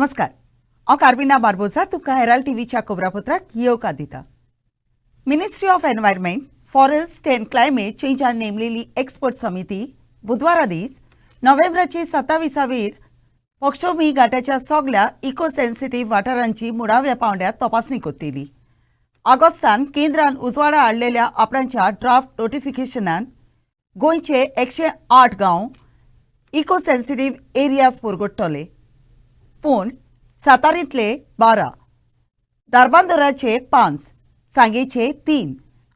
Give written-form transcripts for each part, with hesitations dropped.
नमस्कार। हांव कार्बिना बार्बोजा तुमकां हेराल्ड टीव्हीच्या खबरापत्राक येवकार दिता। Ministry of environment, forest and climate चेंजान नेमलेली एक्सपर्ट समिती बुधवारा दीस नोव्हेंबराची 27वीर पक्षोमी घाटाच्या सगळ्या इको सेन्सिटिव्ह वाठारांची मुळाव्या पांवड्यात तपासणी करतली। ऑगस्टान केंद्रान उजवाडा हाडलेल्या आपणाच्या ड्राफ्ट नोटिफिकेशनान गोंयचे 108 गांव इको सेन्सिटिव्ह एरियाज परगट्टले, पूण सातारींतले 12, दारबांदोराचे 5, सांगेचे 3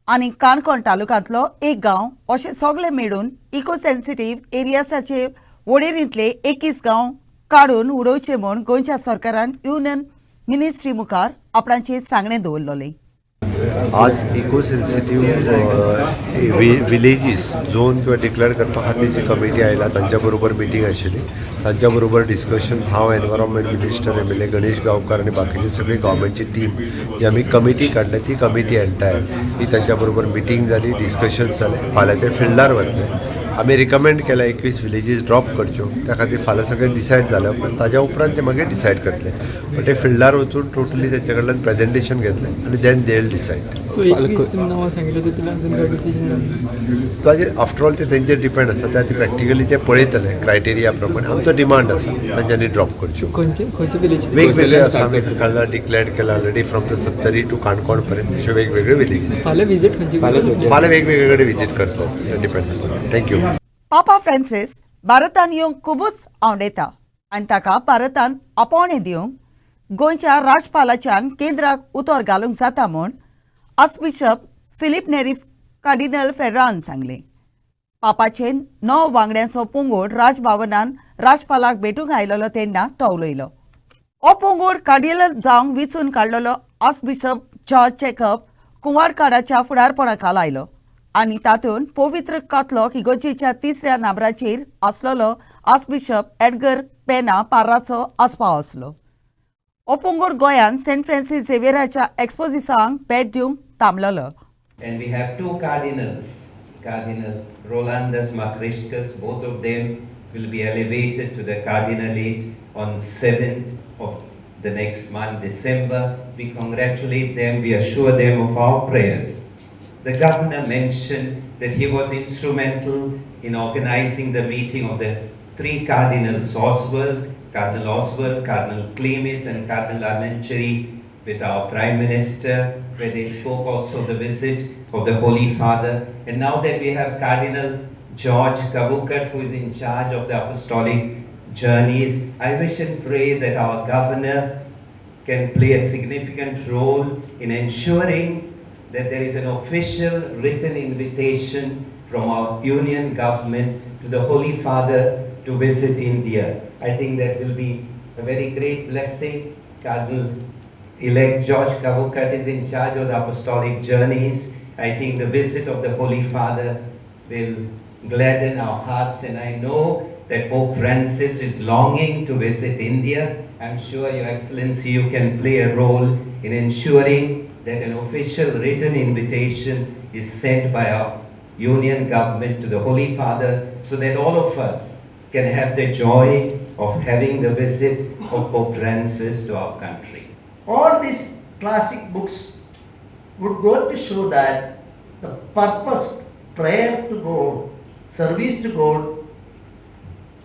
आनी काणकोण तालुक्यांतलो 1 गांव अशे सगळे मेळून इको सेन्सिटिव्ह एरियासाचे वळेरींतले 21 गांव काडून उडोवचे म्हूण गोंयच्या सरकारान युनियन मिनिस्ट्री मुखार आपणाचें सांगणें दवरलेलें। आज इको सेन्सिटिव्ह विलेजीस झोन किंवा डिक्लेअर करपा खातीर जी कमिटी आयला तांच्या बरोबर मिटींग आशिल्ली। तांच्या बरोबर डिस्कशन हांव एनवायरमेंट मिनिस्टर एम.एल.ए. गणेश गांवकार आनी बाकीची सगळी गव्हर्मेंटची टीम जी आमी कमिटी काडल्या ती कमिटी एंटायर ही तांच्या बरोबर मिटींग जाली, डिस्कशन जालें। फाल्यां ते फिल्डार वतले। आमी रिकमेंड केला 21 विलेजीस ड्रॉप करच्यो, त्या खातीर फाल्यां सगळें डिसायड जालें उपरांत ताज्या उपरांत ते मागीर डिसायड करतले। बट ते फिल्डार वचून टोटली तेचे कडल्यान प्रेजेंटेशन घेतलें आनी देन दे विल डिसायड। ताजेर आफ्टर ऑल ते तेंचेर डिपेंड आसा, त्या प्रॅक्टिकली ते पळयतले क्रायटेरिया प्रमाणे। आमचो डिमांड आसा तांच्यांनी ड्रॉप करच्यो। वेगवेगळे आसा, आमी सरकारला डिक्लेअर्ड केला already from the Sattari to Canacona पर्यंत अशे वेगवेगळे विलेजीस फाल्यां वेगवेगळे कडेन विजीट करतात। डिपेंड। थँक्यू। पापा फ्रांसीस भारतान येवंक खूबच आवडटा आनी ताका भारतान आपोवणें दिवंक गोंयच्या राज्यपालाच्यान केंद्राक उतर घालूंक जाता म्हूण आर्चबिशप फिलीप नेरी कार्डिनल फेर्रान सांगलें। पापाचे 9 वांगड्यांचो पंगड राजभवनान राज्यपालाक भेटूंक आयलोलो तेन्ना तो उलयलो। हो पंगड कार्डिनल जावंक वेंचून काडलेलो आर्चबिशप जॉर्ज जॅकब कुंवारकाडाच्या फुडारपणाखाल आयलो आनी तातूंत पवित्र कॅथॉलिक इगोर्जेच्या 3ऱ्या नंबराचेर आसलेलो आर्चबिशप एडगर पेना पार्राचो आस्पाव आसलो। हो पंगड गोंयांत सेंट फ्रांसीस झेवियराच्या एक्सपोजिसांक भेट दिवंक थांबलेलो। And we have 2 cardinals, Cardinal Rolandus Macriscus. Both of them will be elevated to the cardinalate on 7th of the next month, December. We congratulate them, we assure them of our prayers. The governor mentioned that he was instrumental in organizing the meeting of the 3 cardinals, Cardinal Oswald, Cardinal Clemis and Cardinal Armencheri, with our Prime Minister, where they spoke also of the visit of the Holy Father. And now that we have Cardinal George Kavukat, who is in charge of the apostolic journeys, I wish and pray that our governor can play a significant role in ensuring that there is an official written invitation from our union government to the Holy Father to visit India. I think that will be a very great blessing. Cardinal-elect George Kavukat is in charge of the apostolic journeys. I think the visit of the Holy Father will gladden our hearts, and I know that Pope Francis is longing to visit India. I'm sure, Your Excellency, you can play a role in ensuring that an official written invitation is sent by our union government to the Holy Father, so that all of us can have the joy of having the visit of Pope Francis to our country. All these classic books would go to show that the purpose, prayer to God, service to God,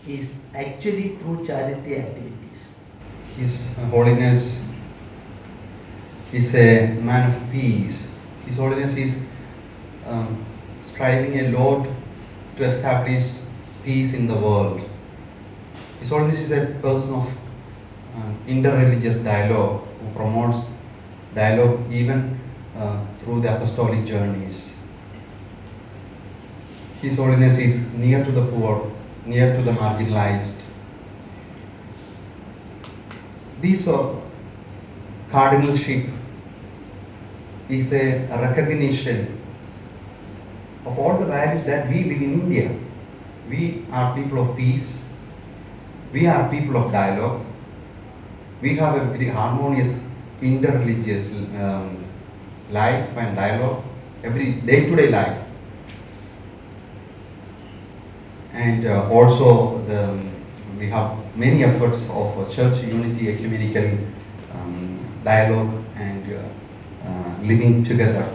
is actually through charity activities. His Holiness is a man of peace. His Holiness is striving a lot to establish peace in the world. His Holiness is a person of interreligious dialogue, who promotes dialogue even through the apostolic journeys. His Holiness is near to the poor, near to the marginalized. These are cardinalship is a recognition of all the values that we live in India. We are people of peace. We are people of dialogue. We have a very harmonious interreligious life and dialogue, every day-to-day life. And also the we have many efforts of church unity, ecumenical dialogue and living together.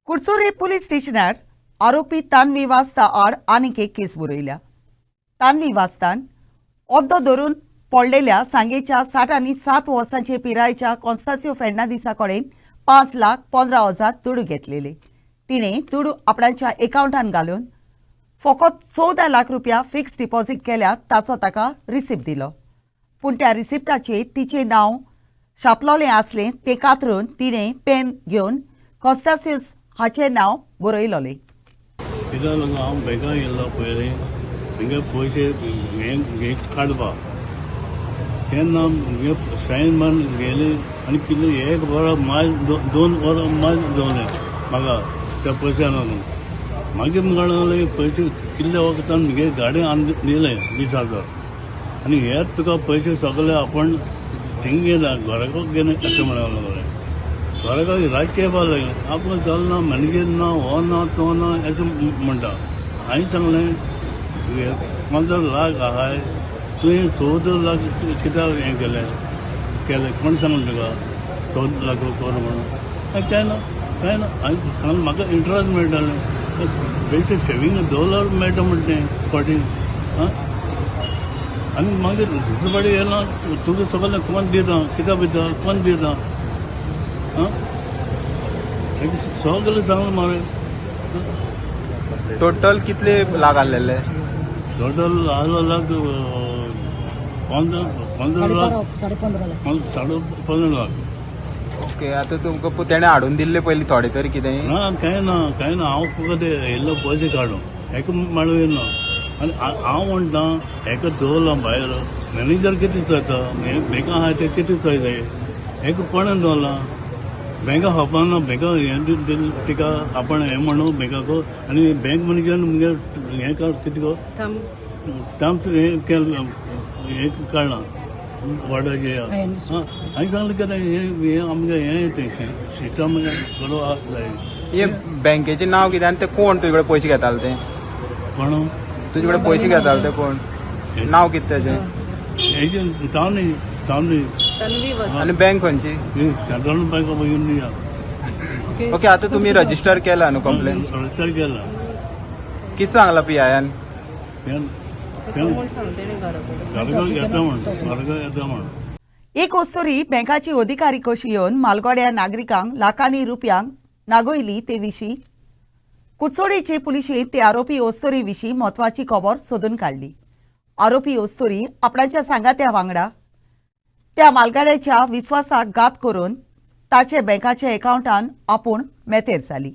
कुडचोरे police स्टेशनार आरोपी तान्वी वाजता आड आनीक एक केस बरयल्या. तान्वी वाजतान अर्दो धरून पडलेल्या सांगेच्या 60 आनी 7 वर्सांचे पिरायेच्या कॉन्स्टान्सियो फेर्नांदीसा कडेन 5,15,000 तुडू घेतलेले. तिणें तुडू आपणाच्या अकाउंटान घालून फकत 14 लाख रुपया फिक्स डिपॉझिट केल्यात ताचो ताका रिसिप्ट दिलो. पूण त्या रिसिप्टाचेर तिचें नांव छापलोलें आसलें तें कातरून तिणें पेन घेवन कॉन्स्टान्सियोस हाचें नांव बरयलोलें. कित्याक लागून हांव बँकाक गेल्लो पयलीं म्हगे पयशे हे काडपाक तेन्ना म्हगे सायन मारून गेली आनी कितले 1 वर मायज 2 वर मायज दवरलें म्हाका त्या पयशां लागून. मागीर म्हाका लागले पयशे कितले वखदान म्हगे गाडी दिले 20,000 आनी हे तुका पयशे सगळे आपण थिंग गेला घराको गेले अशें म्हणूंक लागलें. घराको राजकीय लागले आपण चलना मॅनेजर ना हो ना तो ना अशें म्हणटा. हांवें सांगलें 15 लाख आहाय तुवें 14 लाख कित्याक हें केलें कोण सांगलें तुका 14 लाख कर म्हणून. काय ना हांवें सांगलें म्हाका इंट्रस्ट मेळटालें बेश्टें सेवींग $2 मेळटा म्हणटें फाटीं. आनी मागीर दुसरे फाटी येना तुका सगळें कोण दिता कित्याक दिता कोण दिता सगळें सांगलें मरे. टोटल कितले लाख आसलेले? टोटल आसलो लाख 15 लाख 15.5 लाख. ओके, आता तुमकां तेणें हाडून दिल्ले पयलीं थोडे तरी कितेंय? ना कांय ना हांव फकत येयल्लो पयशे काडून हेका माळू येयलो आनी हांव म्हणटा हेका दवरला भायर मॅनेजर कितें चोयता बँका आहाय ते कितें चोयताय हेका कोणें दवरला बँका खपना बँका हें तिका आपण हें म्हणू बँकाको आनी बँक मॅनेजर मुगे हें कितें गो टर्म्स हें केलें हें काडला वाडाचे हांवें सांगलें कितें हें आमगे हें सिस्टम बरो जाय. हे बँकेचें नांव कितें आनी ते कोण तुजे कडेन पयशे घेताले ते कोण तुजे कडेन पयशे घेताले ते कोण नांव कितें तेजें? हेजें तावनी आनी बँक खंयची? Central bank of India. Okay, आता तुमी रजिस्टर केला न्हू कंप्लेन? रजिस्टर केला. कितें सांगला PIN? घरको येता म्हण. एक वस्तोरी बँकाची अधिकारी कशी येवन मालगाड्या नागरिकांक लाखांनी रुपयांक नागोयली ते विशीं कुडचोडेचे पुलिशेन ते आरोपी वस्तोरी विशीं म्हत्वाची खबर सोदून काडली. आरोपी वस्तोरी आपणाच्या सांगात्या वांगडा त्या मालगाड्याच्या विस्वासाक घात करून ताचे बँकाच्या अकाउंटान आपूण मेतेर जाली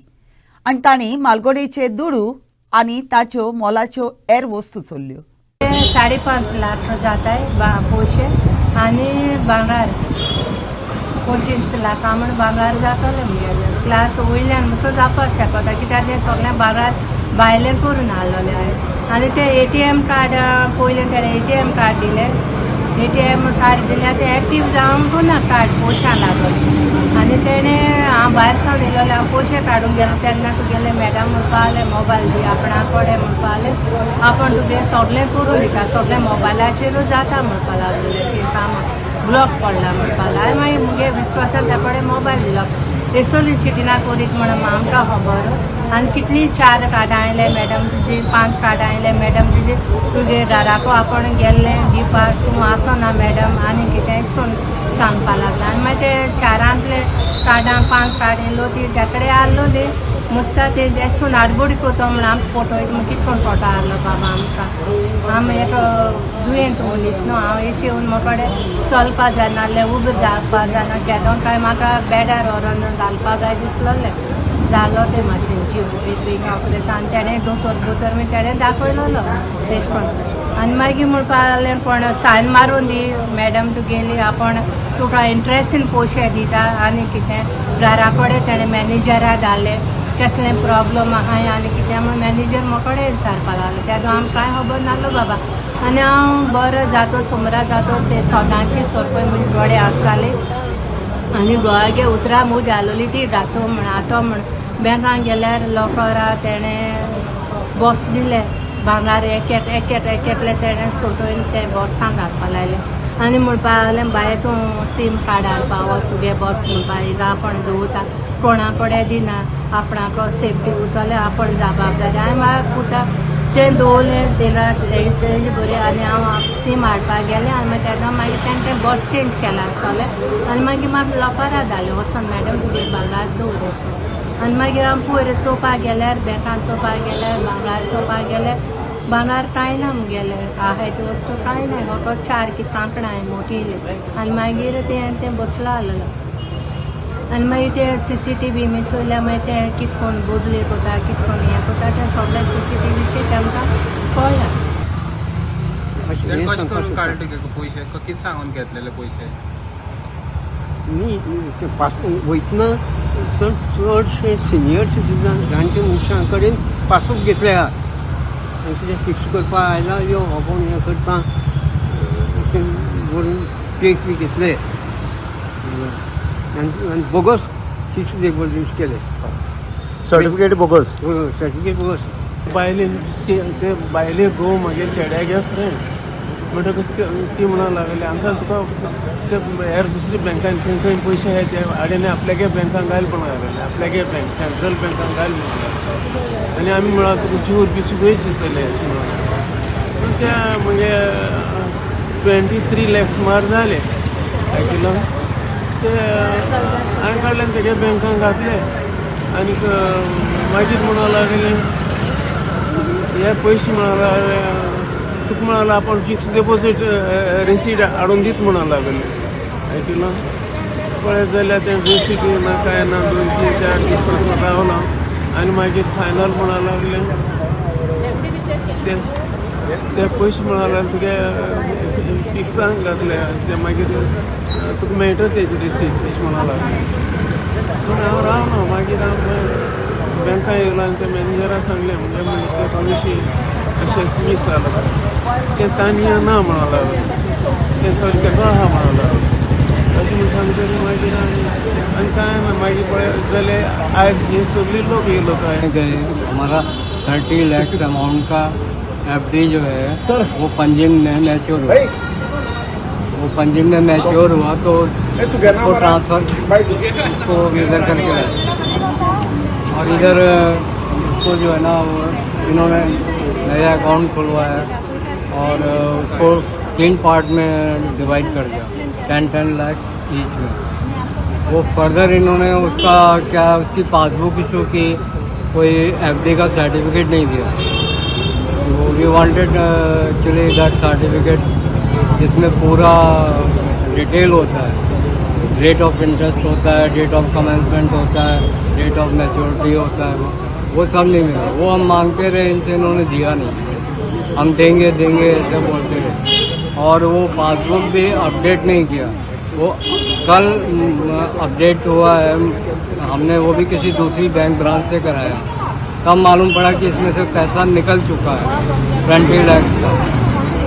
आनी तांणी मालगाडयेचे दुडू आनी ताच्यो मोलाच्यो हेर वस्तू चोरल्यो. 5.5 लाख जाता है पयशे आनी भांगार 25 लाखां म्हण भांगार जातले म्हगेले. क्लास वयल्यान मातसो जावपाक शकता कित्याक तें सगळें भांगार भायल्यान करून हाडलेलें हांवें. आनी तें ATM कार्ड पयलें तेणें ATM कार्ड दिलें. ATM कार्ड दिलें तें एक्टीव जावंक ना कार्ड पयशां लागून आनी तेणें हांव भायर सावन येयलोलें हांव पयशे काडूंक गेलें तेन्ना तुगेलें मॅडम म्हणपा लागलें मोबायल दी आपणा कडेन म्हणपा लागलें आपण तुगे सगळें करून दिता सगळें मोबायलाचेरूच जाता म्हणपा लागलें तें काम ब्लॉक पडला म्हणपा लागलें. मागीर मुगे विस्वासान त्या कडेन मोबायल दिलो एसोली चिटिना करीत म्हणून आमकां खबर आनी कितलीं 4 कार्डां आयले मॅडम तुजी 5 कार्डां आयले मॅडम तुजी तुगे घराको आपण गेल्लें दिवपाक तूं आसना मॅडम आनी कितें अशें करून सांगपा लागलें. आनी मागीर ते 4 कार्डां 5 कार्ड येयलो ती त्या कडेन आहलोली मुस्ता ते अशें करून आडबोडी कोतो म्हण आमकां फोटो कितें करून फोटो आहलो बाबा आमकां आम एक दुयेंत मनीस न्हू हांव हेचे येवन म्हाका कडेन चलपा जायनासलें उबें जावपा जायना केदोन काय म्हाका बेडार व्हरोन घालपा जाय दिसलोलें जालो ते मातशें जीव एक ऑपरेशन आनी तेणें दोतोर बी तेणें दाखयलोलो तेश कोन्न आनी मागीर म्हणपा लागलें कोण सायन मारून दी मॅडम तुगेली आपण तुका इंट्रस्टीन पयशे दिता आनी कितें घरा कडेन तेणें मॅनेजरा धाडलें कसलें प्रॉब्लम आहाय आनी कितें म्हण मॅनेजर म्हाका कडेन विचारपा लागलो तेदो आमकां कांय खबर नासलो बाबा. आनी हांव बरो जातो सुमरा जातो सोदांची सोरपय म्हजे दोळे आसताली आनी दोळ्यागे उतरां मूद घालोली ती आतो म्हण बँकान गेल्यार लॉकरा तेणें बॉक्स दिलें भांगार एकले तेणें सोटून ते बॉक्सान घालपा लायलें आनी म्हणपा लागलें बाय तूं सीम कार्ड हाडपा वच तुगे बॉक्स म्हणपा हिंगा आपण दवरता कोणा कडेन दिना आपणाक सेफ्टी उरतलें आपण जबाबदारी हांवें म्हाका कुता तें दवरलें दिला तेजी बरें आनी हांव सीम हाडपाक गेलें आनी मागीर तेन्ना मागीर तेणें बॉक्स चेंज केला आसतलें आनी मागीर म्हाका लॉकरा धाडलें वचोन मॅडम तुगे भांगार दवर वचून आनी मागीर हांव पयर चोवपाक गेल्यार बँकान चोवपाक गेल्यार भांगार चोवपाक गेल्यार भांगार कांय ना म्हगेलें आहाय ती वस्तू कांय ना फकत 4 कांकणां हांवें मोटिली आनी मागीर तें बसलो आसलेलो आनी मागीर ते CCTV बी चोयल्यार मागीर ते कितें कोण बदली कोता कितें कोण हें कोता तें सगळें CCTVचेर तेमकां कळ्ळां. ते कशें करून काडले तुगे पयशे कितें सांगून घेतलेले पयशे न्ही वयतना चडशे सिनियर सिटीजन जाणटे मनशां कडेन पासूक घेतले आहा आनी कितें फिक्स करपा आयला यो हो कोण हें करता व्हरून चेक बी घेतले आनी बोगस फिक्स डेपोजीट केले सर्टिफिकेट बोगस. Certificate bogus. बायले ते बायले गो मागीर चेड्यागे फ्रेंड म्हणटकच ती म्हणूंक लागली हांगा तुका ते हेर दुसरी बँकान खंय पयशे आहाय ते हाडें आपल्यागे बँकान घाल म्हणूंक लागले आपल्यागे बँक सेंट्रल बँकान घाल म्हणून आनी आमी म्हणून तुका जूर बी सगळीच दितले अशें म्हणून पूण त्या म्हणजे 23 लाख सुमार जाले आयकिलो ते हांवें काडले तेगे बँकान घातले आनीक मागीर म्हणूंक लागले हे पयशे म्हणूंक लागले तुका म्हणूंक लागलो आपूण फिक्स डेपोजीट रिसीट हाडून दीत म्हणूंक लागले आयकिलो पळयत जाल्यार तें रिसीट ना कांय ना 2-3-4 दीस पासून रावलो आनी मागीर फायनल म्हणूंक लागले ते पयशे म्हणूंक लागले तुगे फिक्सान घातले ते मागीर तुका मेळटा तेजी रिसीट अशें म्हणूंक लागले पूण हांव रावलो मागीर हांव बँकान येयलो आनी त्या मॅनेजराक सांगलें म्हणजे ते पयशे अशें मीस जालो तें तांणी ना म्हणूंक लागलो तें सगळें तेका आहा म्हणूंक लागलो अशें म्हूण सांगतकीर मागीर आनी कांय ना मागीर पळयत जाल्यार आयज हे सगळे लोक येयलो काय हमारा 30 लाख अमाउंट का FD जो है वो पंजिम में मैच्योर हुआ वो पंजिम में मैच्योर हुआ तो उसको ट्रांसफ़र उसको इधर करके लाए और इधर उसको जो है ना इन्होंने नया अकाउंट खुलवाया और उसको 3 पार्ट में डिवाइड कर दिया 10 लाख ईच में. वो फर्दर इन्होंने उसका क्या उसकी पासबुक इशू की कोई FD का सर्टिफिकेट नहीं दिया. We wanted actually that certificates जिसमें पूरा डिटेल होता है, रेट ऑफ इंटरेस्ट होता है, डेट ऑफ कमेंसमेंट होता है, डेट ऑफ मैच्योरिटी होता है, वो सब नहीं मिला. वो हम मांगते रहे इनसे, इन्होंने दिया नहीं. हम देंगे देंगे ऐसे बोलते रहे और वो पासबुक भी अपडेट नहीं किया. वो कल अपडेट हुआ है, हमने वो भी किसी दूसरी बैंक ब्रांच से कराया. तब मालूम पड़ा कि इसमें से पैसा निकल चुका है 20 लाख का.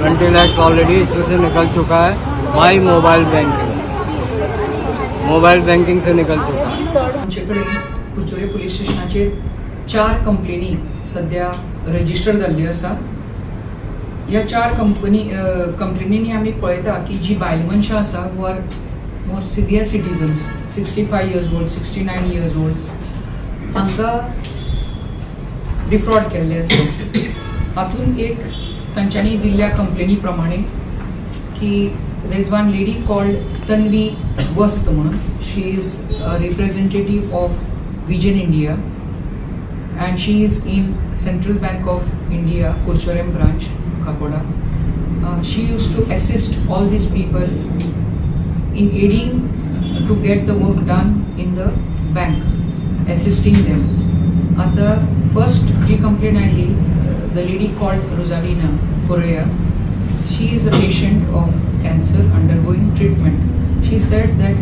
20 लाख ऑलरेडी इसमें से निकल चुका है बाय मोबाईल बँकिंग से निकल चुका है. आमचेकडे कुरचोरे पुलीस स्टेशनाचेर 4 कंप्लेनी सध्या रजिस्टर जाल्ल्यो आसा. ह्या 4 कंप्लेनींनी आमी पळयता की जी बायल मनशां आसा वो are more senior citizens 65 years old 69 years old हांकां डिफ्रॉड केल्ले आसा. हातून एक तांच्यांनी दिल्ल्या कंप्लेनी प्रमाणे की there is one lady called Tanvi Wast म्हणून. She is a representative of Vision India and she is in Central Bank of India Kurchorem branch Kakoda. She used to assist all these people in aiding to get the work done in the bank, assisting them. At the first complaint I laid, the lady called Rosalina Correa. She is a patient of cancer undergoing treatment. She said that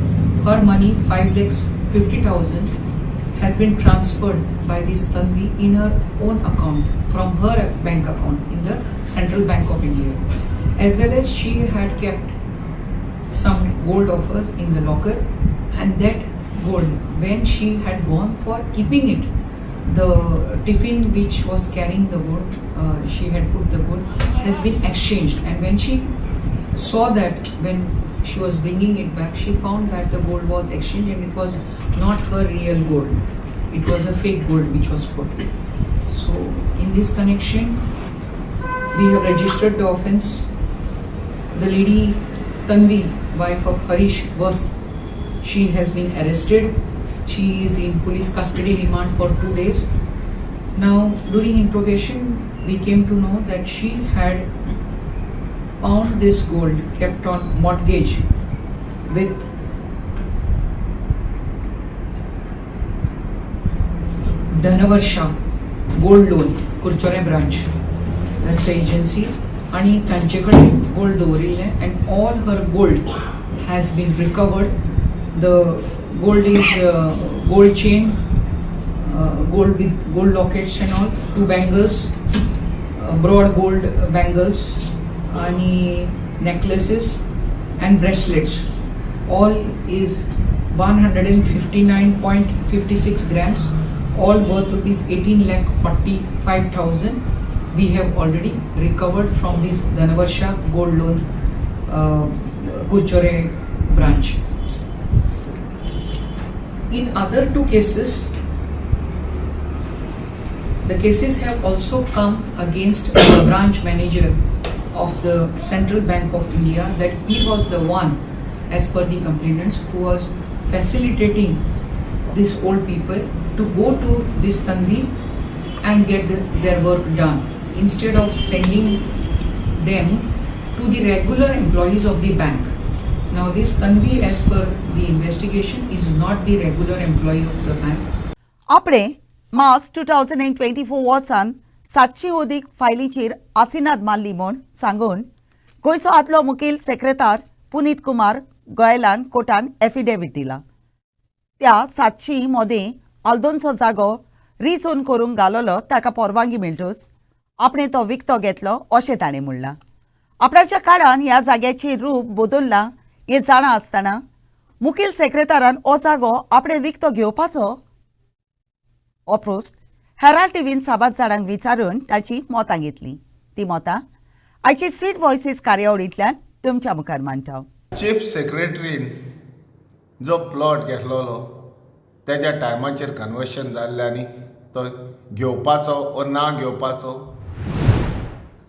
her money 5,50,000 has been transferred by this Tanvi in her own account from her bank account in the Central Bank of India. As well as she had kept some gold of hers in the locker, and that gold, when she had gone for keeping it, the tiffin which was carrying the gold she had put the gold has been exchanged, and when she saw that, when she was bringing it back, she found that the gold was exchanged and it was not her real gold. It was a fake gold which was put. So in this connection, we have registered the offence. The lady Tanvi, wife of Harish, she has been arrested. She is in police custody remand for 2 days. Now, during interrogation, we came to know that she had found this gold kept on mortgage with Dhanavarsha Gold Loan, Kurchore branch. That's the agency. आणि त्यांच्याकडे gold दवरिल्ले and all her gold has been recovered. The gold is gold chain, gold with gold lockets and all, 2 bangles, broad gold bangles, आणि necklaces and bracelets. All is 159.56 grams, all worth rupees 18,45,000. We have already recovered from this Dhanavarsha Gold Loan Kurchore branch. In other 2 cases, the cases have also come against the branch manager of the Central Bank of India, that he was the one, as per the complainants, who was facilitating these old people to go to this Tanvi and get their work done, instead of sending them to the regular employees of the bank. Now this Tanvi, as per the investigation, is not the regular employee of the bank. आपणे मार्च 2024 वर्सान 700 अधिक फायलींचेर आसिनात मारली म्हूण सांगून गोंयचो आदलो मुखेल सेक्रेटार Puneet Kumar गोयलान कोर्टान affidavit दिला. त्या 700 मदें आल्दोनचो जागो रिझोन करूंक घालोलो ताका परवानगी मेळटूच आपणे तो विकतो घेतलो अशें ताणें म्हणलां. आपणाच्या काळान ह्या जाग्याचें रूप बदल्लां हें जाणा आसतना मुखेल सेक्रेटारान हो जागो आपणे विकतो घेवपाचो हो प्रस्न हेराल्ड टीव्हीन साबार जाणांक विचारून ताची मतां घेतली. ती मतां आयचे स्ट्रीट व्हॉयसीस कार्यावळींतल्यान तुमच्या मुखार मांडटा. चीफ सेक्रेटरीन जो प्लॉट घेतलोलो तेज्या टायमाचेर कन्वर्शन जाल्लें आनी तो घेवपाचो ओ ना घेवपाचो.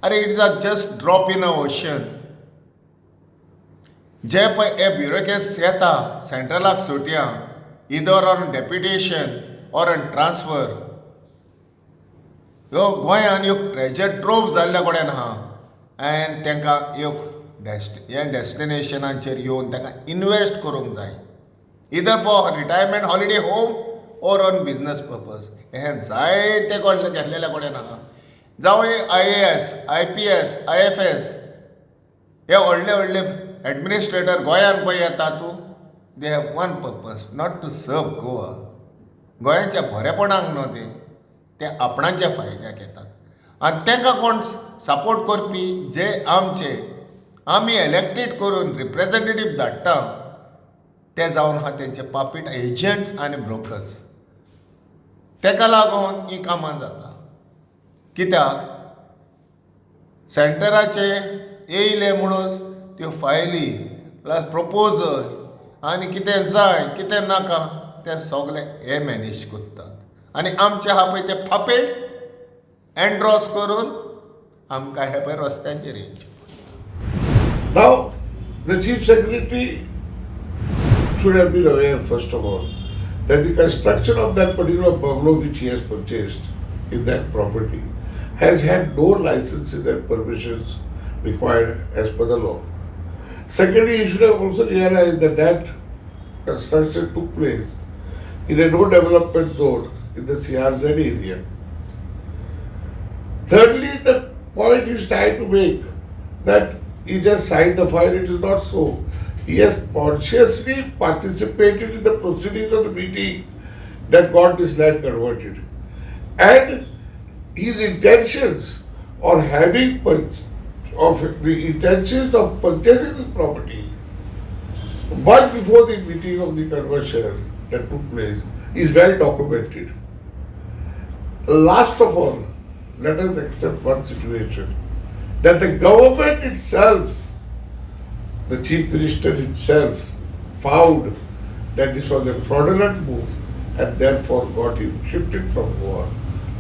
अरे it is a just drop in a ocean. जे पळय हे ब्युरोक्रेट्स येता सेंट्रलाक सुटया either on deputation or on transfer. ह्यो गोंयान ह्यो ट्रेजर ट्रोव जाल्ल्या कडेन आहा एन्ड तांकां ह्यो ह्या डेस्टिनेशनांचेर येवन तांकां इन्वेस्ट करूंक जाय, either for retirement holiday home or on business purpose. हे जायते कडले घेतलेल्या कडेन आहा. जावं IAS, IPS, IFS हे व्हडले व्हडले एडमिनिस्ट्रेटर गोंयान पळय येता तूं, they have one purpose, not to serve Goa. गोंयांच्या बरेपणाक न्हू ते आपणाच्या फायद्याक येतात आनी तांकां कोण सपोर्ट करपी जे आमी इलेक्टेड करून रिप्रेझेंटेटीव धाडटा ते जावन आहा तेंचे पापीट एजंट्स आनी ब्रोकर्स. ताका लागून ही कामां जाता. कित्याक सेंटराचे येयले म्हणून त्यो फायली प्लस प्रपोजल आनी कितें जाय कितें नाका तें सगळें हे मॅनेज करतात आनी आमचे आहा पळय ते फापेट एंड्रॉस करून आमकां हे पळय रस्त्यांचेर येवचे. Now, the Chief Secretary should have been aware, first of all, that the construction of that particular bungalow which he has purchased in that property has had no licenses and permissions required as per the law. Secondly, he should have also realized that that construction took place in a no development zone in the CRZ area. Thirdly, the point he is trying to make that he just signed the file, it is not so. He has consciously participated in the proceedings of the meeting that got this land converted. And his intentions or having the intentions of purchasing this property much before the meeting of the conversion that took place is well documented. Last of all, let us accept one situation that the government itself, the chief minister himself, found that this was a fraudulent move and therefore got him shifted from Goa.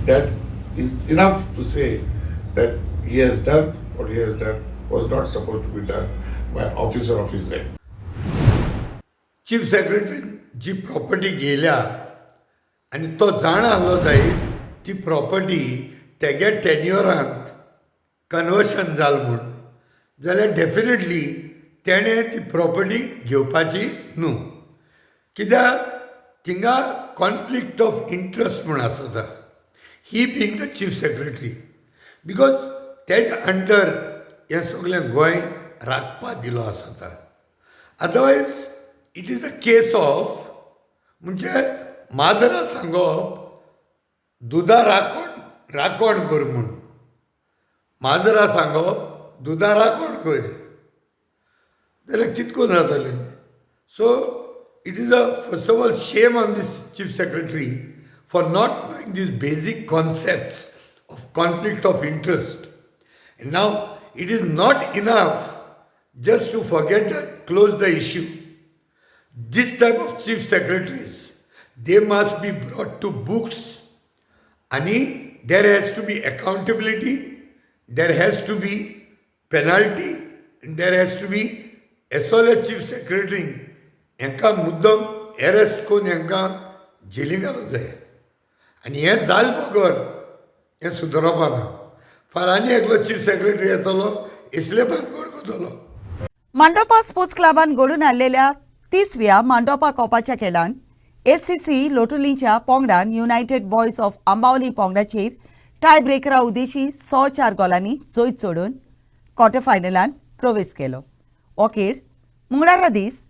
That is enough to say that he has done what he has done was not supposed to be done by an officer of his rank. Chief secretary ji property गेल्या आनी तो जाण आसलो जायत ती property तेगे टेन्युअरांत conversion जालें म्हूण जाल्यार डेफिनेटली तेणें ती प्रॉपर्टी घेवपाची न्हू कित्याक थिंगा कॉन्फ्लिक्ट ऑफ इंट्रस्ट म्हूण आसता he being the chief secretary because तेज अंडर हें सगळें गोंय राखपा दिलो आसता otherwise it is a case of म्हणजे माजरां सांगप दुदा राखण कर म्हूण माजरां सांगप दुदा राखण कर जाल्यार कितको जातलें so it is a first of all shame on this chief secretary for not knowing these basic concepts of conflict of interest and now it is not enough just to forget that, close the issue. This type of chief secretaries, they must be brought to books. And there has to be accountability, there has to be penalty, and there has to be as well as chief secretary. Enka muddam arrest kon enka jailing घालूंक जाय. आनी हें जाल बगर हें सुदारपा ना. फार आनी एकलो चीफ सेक्रेटरी येतलो इसले भानगड कोतलो. मांडोपा स्पोर्ट्स क्लबान घडून हाडलेल्या 30व्या मांडोपा कॉपाच्या खेळान एससीसी लोटुलींच्या पोंगडान युनायटेड बॉयज ऑफ आंबावली पोंगडाचेर टाय ब्रेकरा उदेशी 104 गोलांनी जैत सोडून क्वॉर्टर फायनलांत प्रवेश केलो. हो खेळ मंगळारा दीस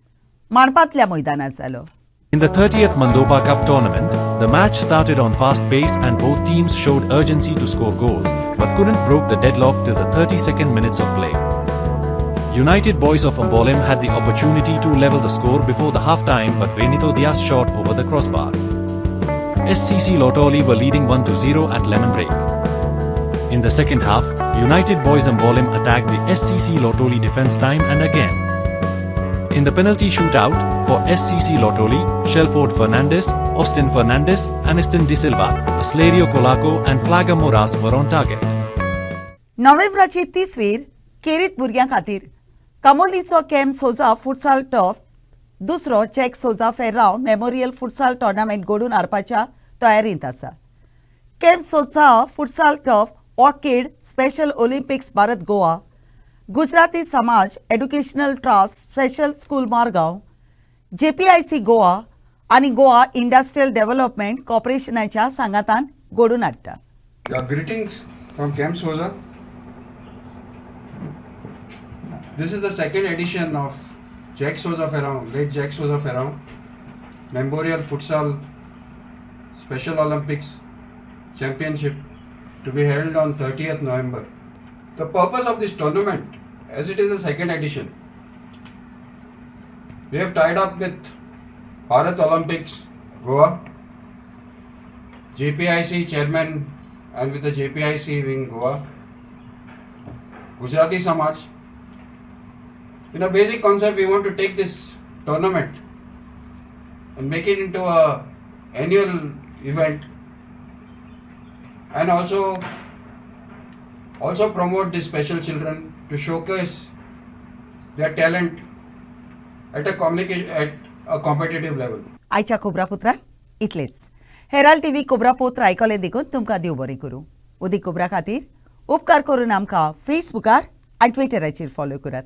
माणपांतल्या मैदानात जालो. In the 30th Mandopa Cup tournament, the match started on fast pace and both teams showed urgency to score goals, but couldn't broke the deadlock till the 32nd minutes of play. United Boys of Ambolem had the opportunity to level the score before the half-time, but Renito Diaz shot over the crossbar. SCC Lotoli were leading 1-0 at lemon break. In the second half, United Boys Ambolem attacked the SCC Lotoli defense time and again. In the penalty shootout, for SCC Lotoli, Shelford Fernandez, Austin Fernandez, Aniston De Silva, Aslerio Colaco and Flaga Moras were on target. नोव्हेंबराची 30वीर केरीत भुरग्यां खातीर कामोलीचो camp सोजा futsal tough दुसरो jack सोजा Ferrao memorial futsal tournament घडोवन हाडपाच्या तयारींत आसा. Camp सोजा futsal turf orchid special Olympics Bharat Goa, Gujarati Samaj educational trust special school Margao, JPIC Goa आनी Goa industrial development कॉर्पोरेशनाच्या सांगातान घडोवन हाडटा. Greetings from Camp Soza. This is the second edition of Jack Soza Ferrao, late Jack Soza Ferrao, Memorial Futsal Special Olympics Championship to be held on 30th November. The purpose of this tournament, as it is the second edition, we have tied up with Bharat Olympics Goa, JPIC chairman and with the JPIC wing Goa, Gujarati Samaj. In a basic concept, we want to take this tournament and make it into a annual event, and also promote these special children to showcase their talent at a competitive level. आयच्या खबरापत्रान इतलेच. Herald TV खबरापत्र आयकले देखून तुमकां देव बरें करूं. उदीक खबरां खातीर उपकार करून आमकां फेसबुकार आनी ट्विटराचेर फॉलो करात.